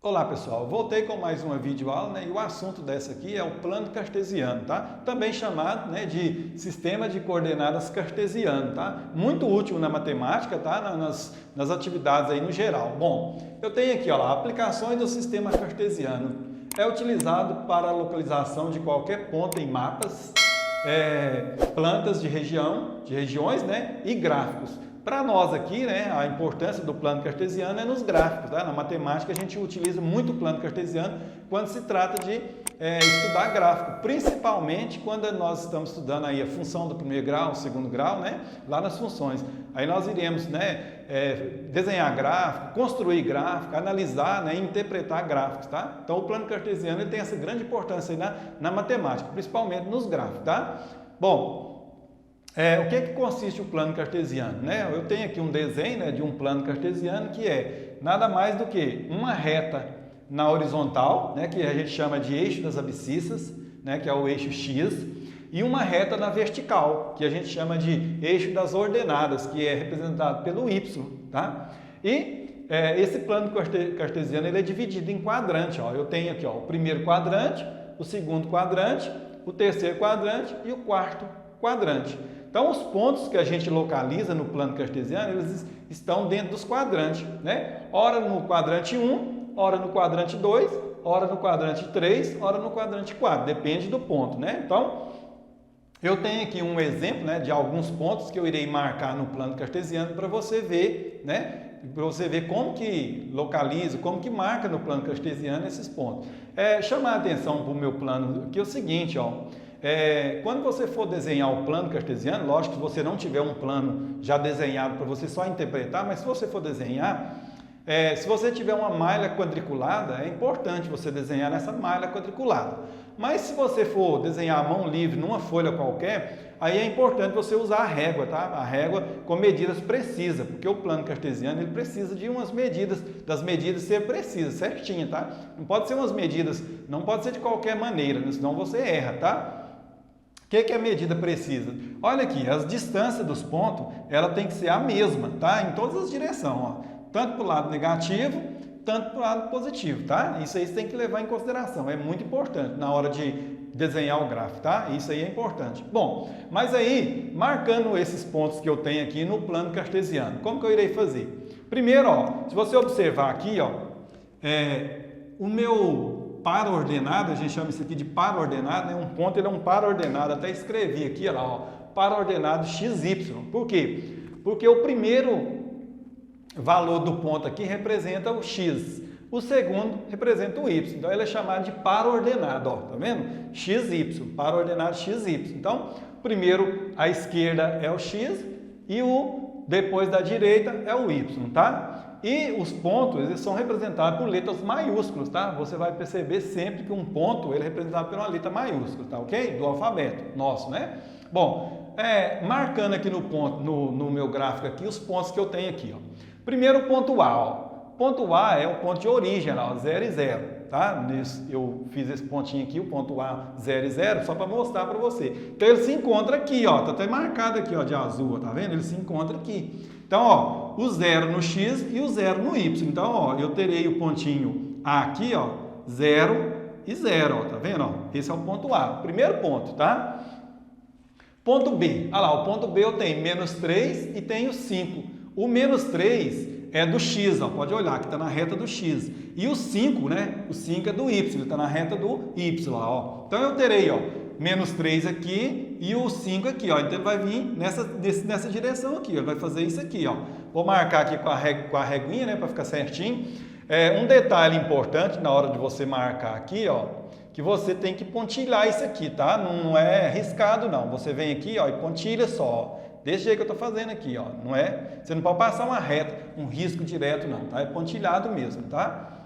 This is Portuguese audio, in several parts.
Olá pessoal, voltei com mais uma videoaula, né? E o assunto dessa aqui é o plano cartesiano, tá? Também chamado, né, de sistema de coordenadas cartesiano, tá? Muito útil na matemática, tá? Nas atividades aí no geral. Bom, eu tenho aqui, ó, lá, aplicações do sistema cartesiano. É utilizado para a localização de qualquer ponto em mapas, plantas de regiões, né? E gráficos. Para nós aqui, né, a importância do plano cartesiano é nos gráficos, tá? Na matemática a gente utiliza muito o plano cartesiano quando se trata de estudar gráfico, principalmente quando nós estamos estudando aí a função do primeiro grau, segundo grau, né, lá nas funções. Aí nós iremos, né, desenhar gráfico, construir gráfico, analisar, né, interpretar gráficos, tá? Então o plano cartesiano ele tem essa grande importância aí na matemática, principalmente nos gráficos, tá? Bom, o que consiste o plano cartesiano? Né? Eu tenho aqui um desenho, né, de um plano cartesiano que é nada mais do que uma reta na horizontal, né, que a gente chama de eixo das abscissas, né, que é o eixo X, e uma reta na vertical, que a gente chama de eixo das ordenadas, que é representado pelo Y. Tá? E esse plano cartesiano ele é dividido em quadrante. Ó. Eu tenho aqui, ó, o primeiro quadrante, o segundo quadrante, o terceiro quadrante e o quarto quadrante. Então, os pontos que a gente localiza no plano cartesiano, eles estão dentro dos quadrantes, né? Ora no quadrante 1, ora no quadrante 2, ora no quadrante 3, ora no quadrante 4, depende do ponto, né? Então, eu tenho aqui um exemplo, né, de alguns pontos que eu irei marcar no plano cartesiano para você ver, né? Para você ver como que localiza, como que marca no plano cartesiano esses pontos. Chamar a atenção para o meu plano aqui é o seguinte, ó. Quando você for desenhar o plano cartesiano, lógico que você não tiver um plano já desenhado para você só interpretar, mas se você for desenhar, se você tiver uma malha quadriculada, é importante você desenhar nessa malha quadriculada. Mas se você for desenhar à mão livre numa folha qualquer, aí é importante você usar a régua, tá? A régua com medidas precisas, porque o plano cartesiano ele precisa de umas medidas, das medidas ser precisas, certinha, tá? Não pode ser umas medidas, não pode ser de qualquer maneira, né? Senão você erra, tá? O que é a medida precisa? Olha aqui, as distâncias dos pontos, ela tem que ser a mesma, tá? Em todas as direções, ó. Tanto para o lado negativo, tanto para o lado positivo, tá? Isso aí você tem que levar em consideração, é muito importante na hora de desenhar o gráfico, tá? Isso aí é importante. Bom, mas aí, marcando esses pontos que eu tenho aqui no plano cartesiano, como que eu irei fazer? Primeiro, ó, se você observar aqui, ó, o meu par ordenado, a gente chama isso aqui de par ordenado, né? Um ponto ele é um par ordenado, até escrevi aqui, olha lá, ó, par ordenado XY. Por quê? Porque o primeiro valor do ponto aqui representa o X, o segundo representa o Y, então ele é chamado de par ordenado, ó, tá vendo? XY, par ordenado XY. Então, primeiro à esquerda é o X e depois da direita é o Y, tá? E os pontos, eles são representados por letras maiúsculas, tá? Você vai perceber sempre que um ponto ele é representado por uma letra maiúscula, tá ok? Do alfabeto nosso, né? Bom, marcando aqui no ponto, no meu gráfico aqui, os pontos que eu tenho aqui, ó. Primeiro o ponto A, ó. Ponto A é o ponto de origem, ó, 0 e 0, tá? Eu fiz esse pontinho aqui, o ponto A 0 e 0, só para mostrar para você. Então ele se encontra aqui, ó, tá até marcado aqui, ó, de azul, ó, tá vendo? Ele se encontra aqui. Então, ó, o 0 no X e o 0 no Y. Então, ó, eu terei o pontinho A aqui, ó, 0 e 0, ó, tá vendo? Ó, esse é o ponto A, primeiro ponto, tá? Ponto B, olha lá, o ponto B eu tenho menos 3 e tenho 5. O menos 3 é do X, ó, pode olhar que está na reta do X. E o 5, né? O 5 é do Y, ele está na reta do Y, ó. Então eu terei, ó, menos 3 aqui e o 5 aqui, ó. Então ele vai vir nessa direção aqui, ó. Ele vai fazer isso aqui, ó. Vou marcar aqui com a reguinha, né, para ficar certinho. Um detalhe importante na hora de você marcar aqui, ó, que você tem que pontilhar isso aqui, tá? Não é riscado, não. Você vem aqui, ó, e pontilha só, ó. Desse jeito que eu estou fazendo aqui, ó, não é? Você não pode passar uma reta, um risco direto, não, tá? É pontilhado mesmo, tá?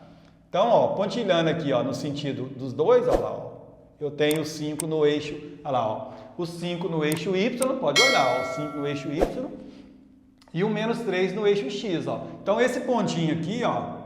Então, ó, pontilhando aqui, ó, no sentido dos dois, ó lá, ó, eu tenho o 5 no eixo, ó lá, ó, o 5 no eixo Y, pode olhar, ó, o 5 no eixo Y e o menos 3 no eixo X, ó. Então, esse pontinho aqui, ó,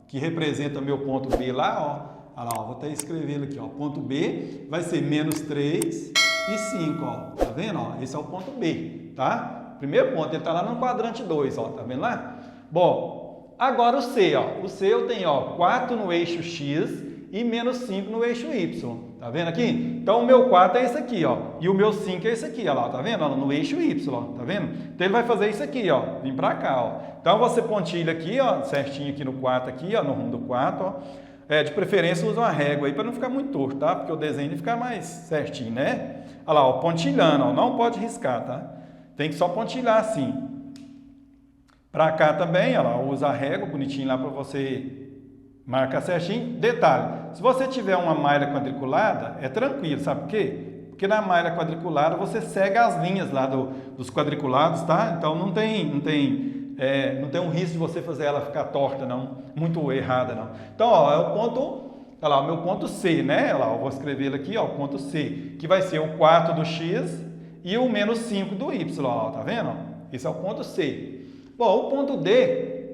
que representa meu ponto B lá, ó, lá, ó, vou até escrevê-lo aqui, ó, ponto B vai ser menos 3 e 5, ó, tá vendo, ó? Esse é o ponto B, tá? Primeiro ponto, ele tá lá no quadrante 2, ó, tá vendo lá? Bom, Agora o C, ó. O C eu tenho, ó, 4 no eixo X e menos 5 no eixo Y. Tá vendo aqui? Então o meu 4 é esse aqui, ó. E o meu 5 é esse aqui, ó lá, tá vendo? Ó, no eixo Y, ó, tá vendo? Então ele vai fazer isso aqui, ó. Vim pra cá, ó. Então você pontilha aqui, ó, certinho aqui no 4 aqui, ó, no rumo do 4, ó. De preferência usa uma régua aí para não ficar muito torto, tá? Porque o desenho ele fica mais certinho, né? Olha lá, ó, pontilhando, ó. Não pode riscar, tá? Tem que só pontilhar assim. Pra cá também, ó lá, usa a régua bonitinho lá para você marcar certinho. Detalhe, se você tiver uma malha quadriculada, é tranquilo, sabe por quê? Porque na malha quadriculada você segue as linhas lá dos quadriculados, tá? Então não tem um risco de você fazer ela ficar torta, não, muito errada, não. Então, ó, é o ponto, olha lá, o meu ponto C, né? Olha lá, eu vou escrever ele aqui, ó, o ponto C, que vai ser o 4 do X e o menos 5 do Y, ó, tá vendo? Esse é o ponto C. Bom, o ponto D,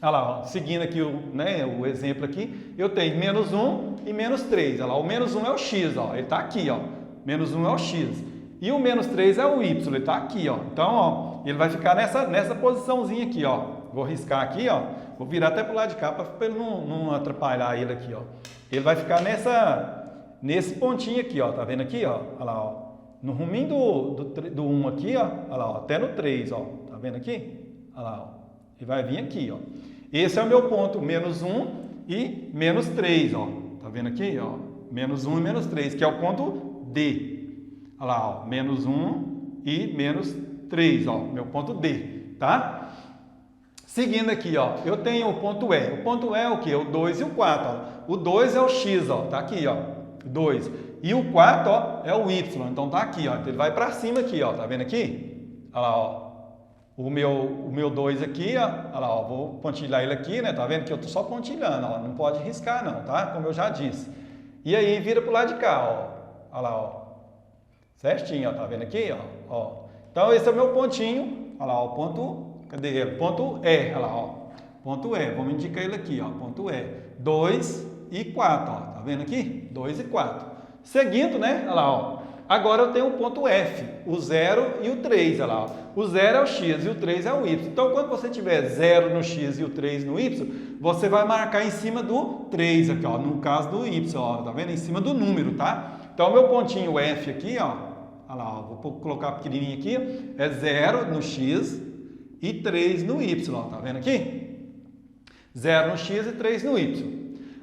olha lá, ó, seguindo aqui o exemplo aqui, eu tenho menos 1 e menos 3, olha lá, o menos 1 é o X, ó, ele tá aqui, ó, menos 1 é o X. E o menos 3 é o Y, ele está aqui, ó. Então, ó, ele vai ficar nessa posiçãozinha aqui, ó. Vou riscar aqui, ó. Vou virar até para o lado de cá para ele não atrapalhar ele aqui, ó. Ele vai ficar nesse pontinho aqui, ó. Tá vendo aqui, ó? Olha lá, ó. No ruminho do 1 aqui, ó. Olha lá, ó. Até no 3, ó. Tá vendo aqui? Olha lá, ó. Ele vai vir aqui, ó. Esse é o meu ponto, menos 1 e menos 3, ó. Tá vendo aqui, ó? Menos 1 e menos 3, que é o ponto D. Olha lá, ó, menos 1 e menos 3, ó, meu ponto D, tá? Seguindo aqui, ó, eu tenho o ponto E. O ponto E é o quê? O 2 e o 4, ó. O 2 é o X, ó, tá aqui, ó, 2. E o 4, ó, é o Y, então tá aqui, ó. Então ele vai para cima aqui, ó, tá vendo aqui? Olha lá, ó. O meu 2 aqui, ó, olha lá, ó, vou pontilhar ele aqui, né? Tá vendo que eu tô só pontilhando, ó, não pode riscar não, tá? Como eu já disse. E aí vira pro lado de cá, ó. Olha lá, ó. Certinho, ó, tá vendo aqui, ó? Então esse é o meu pontinho, olha lá, o ponto, cadê ele? Ponto E, olha lá, ó, ponto E, vamos indicar ele aqui, ó, ponto E, 2 e 4, ó, tá vendo aqui? 2 e 4. Seguindo, né, olha lá, ó, agora eu tenho o ponto F, o 0 e o 3, olha lá, ó. O 0 é o X e o 3 é o Y. Então quando você tiver 0 no X e o 3 no Y, você vai marcar em cima do 3 aqui, ó, no caso do Y, ó, tá vendo? Em cima do número, tá? Então o meu pontinho F aqui, ó, olha lá, ó, vou colocar pequenininho aqui, é 0 no X e 3 no Y, ó, tá vendo aqui? 0 no X e 3 no Y.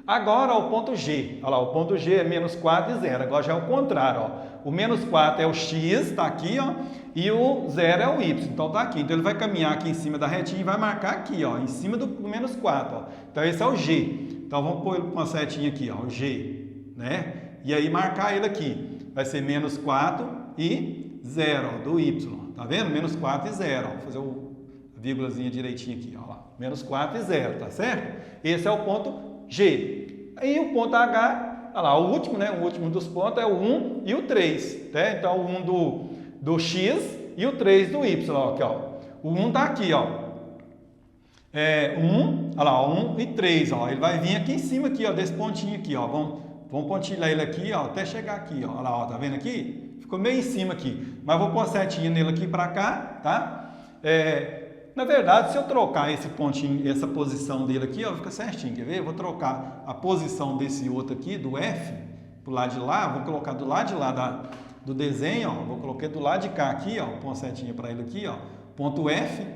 Agora, ó, o ponto G, olha lá, o ponto G é menos 4 e 0, agora já é o contrário, ó. O menos 4 é o X, tá aqui, ó, e o 0 é o Y, então tá aqui. Então ele vai caminhar aqui em cima da retinha e vai marcar aqui, ó, em cima do menos 4, ó. Então esse é o G. Então vamos pôr ele com uma setinha aqui, ó, o G, né? E aí marcar ele aqui. Vai ser menos 4 e 0, ó, do Y. Tá vendo? Menos 4 e 0. Ó. Vou fazer a vírgulazinha direitinho aqui. Ó, lá. Menos 4 e 0, tá certo? Esse é o ponto G. Aí o ponto H, olha lá, o último, né? O último dos pontos é o 1 e o 3. Tá? Então o 1 do X e o 3 do Y. Ó, aqui, ó. O 1 tá aqui, ó. 1, olha lá, 1 e 3. Ó. Ele vai vir aqui em cima aqui, ó, desse pontinho aqui. Ó. Vamos pontilhar ele aqui, ó, até chegar aqui, ó. Olha lá, ó, tá vendo aqui? Ficou meio em cima aqui. Mas vou pôr uma setinha nele aqui para cá, tá? Na verdade, se eu trocar esse pontinho, essa posição dele aqui, ó, fica certinho, quer ver? Eu vou trocar a posição desse outro aqui, do F, pro lado de lá, vou colocar do lado de lá do desenho, ó, vou colocar do lado de cá aqui, ó, pôr uma setinha para ele aqui, ó, ponto F,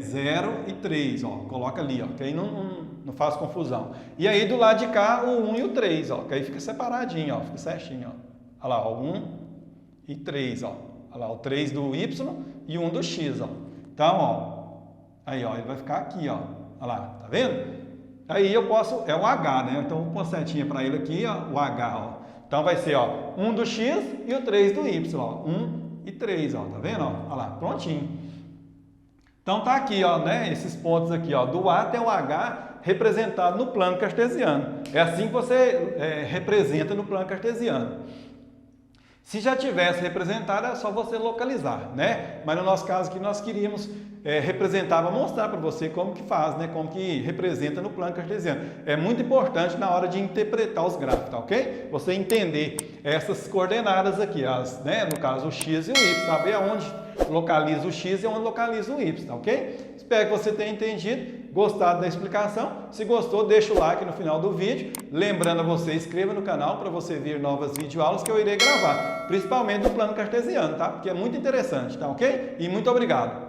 0 e 3, ó, coloca ali, ó, que aí não faz confusão. E aí do lado de cá o 1 e o 3, ó, que aí fica separadinho, ó, fica certinho, ó. Olha lá, ó, 1 e 3, ó. Olha lá, o 3 do Y e o 1 do X, ó. Então, ó, aí, ó, ele vai ficar aqui, ó. Olha lá, tá vendo? Aí eu posso, é o H, né? Então, vou pôr setinha para ele aqui, ó, o H, ó. Então, vai ser, ó, 1 do X e o 3 do Y, ó. 1 e 3, ó, tá vendo, ó? Olha lá, prontinho. Então, tá aqui, ó, né? Esses pontos aqui, ó, do A até o H representado no plano cartesiano. É assim que você representa no plano cartesiano. Se já tivesse representado, é só você localizar, né? Mas no nosso caso aqui, nós queríamos representar, vou mostrar para você como que faz, né? Como que representa no plano cartesiano. É muito importante na hora de interpretar os gráficos, tá ok? Você entender essas coordenadas aqui, né? No caso o X e o Y, saber aonde localiza o X e onde localiza o Y, tá ok? Espero que você tenha entendido. gostado da explicação. Se gostou, deixa o like no final do vídeo. Lembrando a você, inscreva no canal para você ver novas videoaulas que eu irei gravar, principalmente do plano cartesiano, tá? Porque é muito interessante, tá ok? E muito obrigado!